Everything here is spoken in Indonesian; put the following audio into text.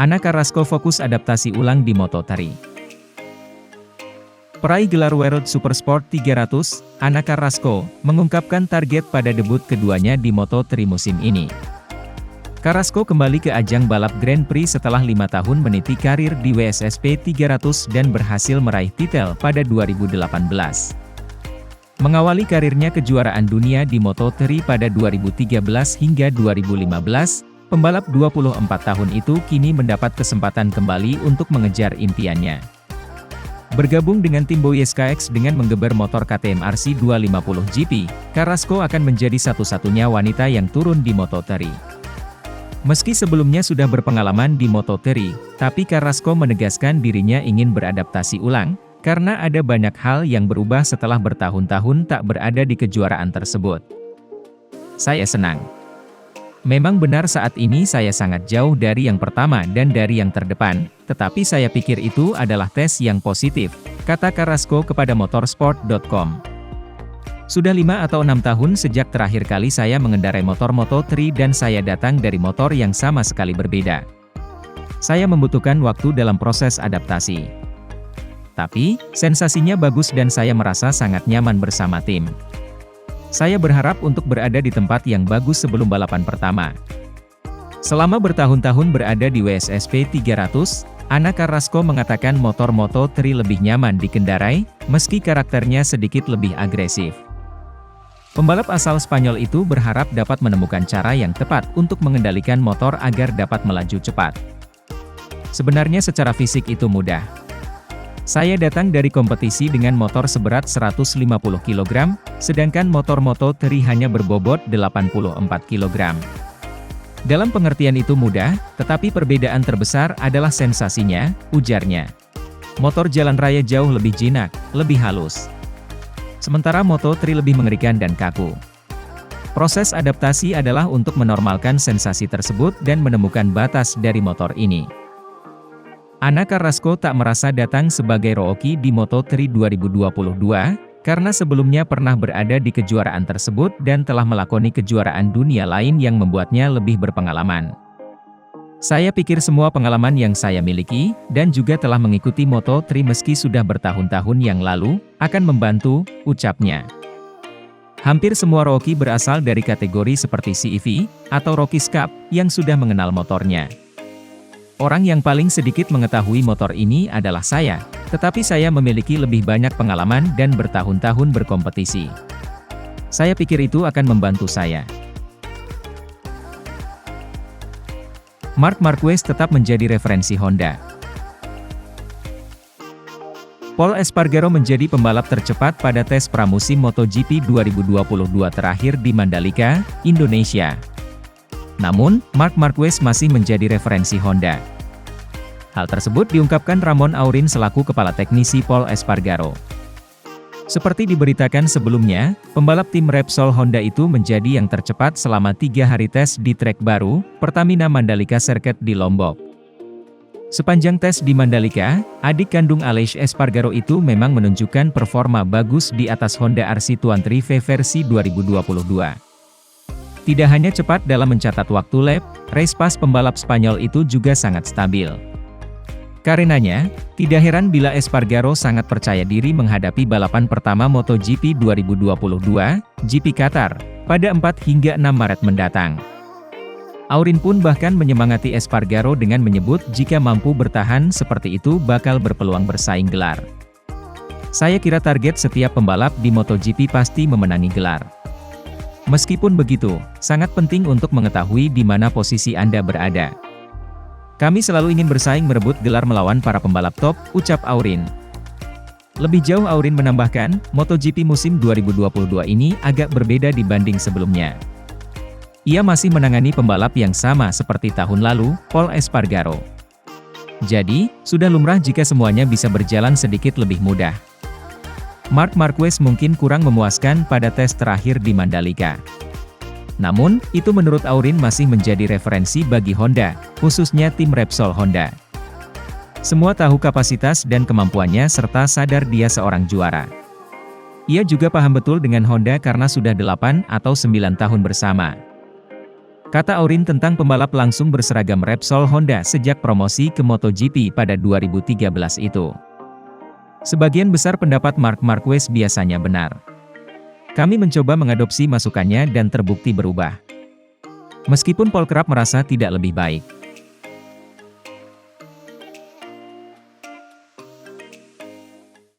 Ana Carrasco fokus adaptasi ulang di Moto3. Peraih gelar World Supersport 300, Ana Carrasco, mengungkapkan target pada debut keduanya di Moto3 musim ini. Carrasco kembali ke ajang balap Grand Prix setelah 5 tahun meniti karir di WSSP 300 dan berhasil meraih titel pada 2018. Mengawali karirnya kejuaraan dunia di Moto3 pada 2013 hingga 2015, pembalap 24 tahun itu kini mendapat kesempatan kembali untuk mengejar impiannya. Bergabung dengan tim Bowie SKX dengan menggeber motor KTM RC 250 GP, Carrasco akan menjadi satu-satunya wanita yang turun di Moto3. Meski sebelumnya sudah berpengalaman di Moto3, tapi Carrasco menegaskan dirinya ingin beradaptasi ulang, karena ada banyak hal yang berubah setelah bertahun-tahun tak berada di kejuaraan tersebut. Saya senang. Memang benar saat ini saya sangat jauh dari yang pertama dan dari yang terdepan, tetapi saya pikir itu adalah tes yang positif, kata Carrasco kepada motorsport.com. Sudah 5 atau 6 tahun sejak terakhir kali saya mengendarai motor Moto3 dan saya datang dari motor yang sama sekali berbeda. Saya membutuhkan waktu dalam proses adaptasi. Tapi, sensasinya bagus dan saya merasa sangat nyaman bersama tim. Saya berharap untuk berada di tempat yang bagus sebelum balapan pertama. Selama bertahun-tahun berada di WSSP 300, Ana Carrasco mengatakan motor Moto3 lebih nyaman dikendarai, meski karakternya sedikit lebih agresif. Pembalap asal Spanyol itu berharap dapat menemukan cara yang tepat untuk mengendalikan motor agar dapat melaju cepat. Sebenarnya secara fisik itu mudah. Saya datang dari kompetisi dengan motor seberat 150 kg, sedangkan motor Moto3 hanya berbobot 84 kg. Dalam pengertian itu mudah, tetapi perbedaan terbesar adalah sensasinya, ujarnya. Motor jalan raya jauh lebih jinak, lebih halus. Sementara Moto3 lebih mengerikan dan kaku. Proses adaptasi adalah untuk menormalkan sensasi tersebut dan menemukan batas dari motor ini. Ana Carrasco tak merasa datang sebagai rookie di Moto3 2022, karena sebelumnya pernah berada di kejuaraan tersebut dan telah melakoni kejuaraan dunia lain yang membuatnya lebih berpengalaman. Saya pikir semua pengalaman yang saya miliki, dan juga telah mengikuti Moto3 meski sudah bertahun-tahun yang lalu, akan membantu, ucapnya. Hampir semua rookie berasal dari kategori seperti CEV, atau Rookies Cup, yang sudah mengenal motornya. Orang yang paling sedikit mengetahui motor ini adalah saya, tetapi saya memiliki lebih banyak pengalaman dan bertahun-tahun berkompetisi. Saya pikir itu akan membantu saya. Marc Marquez tetap menjadi referensi Honda. Pol Espargaro menjadi pembalap tercepat pada tes pramusim MotoGP 2022 terakhir di Mandalika, Indonesia. Namun, Marc Marquez masih menjadi referensi Honda. Hal tersebut diungkapkan Ramon Aurin selaku kepala teknisi Pol Espargaro. Seperti diberitakan sebelumnya, pembalap tim Repsol Honda itu menjadi yang tercepat selama 3 hari tes di trek baru, Pertamina Mandalika Circuit di Lombok. Sepanjang tes di Mandalika, adik kandung Aleix Espargaro itu memang menunjukkan performa bagus di atas Honda RC23 V versi 2022. Tidak hanya cepat dalam mencatat waktu lap, race pace pembalap Spanyol itu juga sangat stabil. Karenanya, tidak heran bila Espargaro sangat percaya diri menghadapi balapan pertama MotoGP 2022, GP Qatar, pada 4 hingga 6 Maret mendatang. Aurin pun bahkan menyemangati Espargaro dengan menyebut jika mampu bertahan seperti itu bakal berpeluang bersaing gelar. Saya kira target setiap pembalap di MotoGP pasti memenangi gelar. Meskipun begitu, sangat penting untuk mengetahui di mana posisi Anda berada. Kami selalu ingin bersaing merebut gelar melawan para pembalap top, ucap Aurin. Lebih jauh Aurin menambahkan, MotoGP musim 2022 ini agak berbeda dibanding sebelumnya. Ia masih menangani pembalap yang sama seperti tahun lalu, Pol Espargaro. Jadi, sudah lumrah jika semuanya bisa berjalan sedikit lebih mudah. Marc Marquez mungkin kurang memuaskan pada tes terakhir di Mandalika. Namun, itu menurut Aurin masih menjadi referensi bagi Honda, khususnya tim Repsol Honda. Semua tahu kapasitas dan kemampuannya serta sadar dia seorang juara. Ia juga paham betul dengan Honda karena sudah 8 atau 9 tahun bersama. Kata Aurin tentang pembalap langsung berseragam Repsol Honda sejak promosi ke MotoGP pada 2013 itu. Sebagian besar pendapat Marc Marquez biasanya benar. Kami mencoba mengadopsi masukannya dan terbukti berubah. Meskipun Paul kerap merasa tidak lebih baik.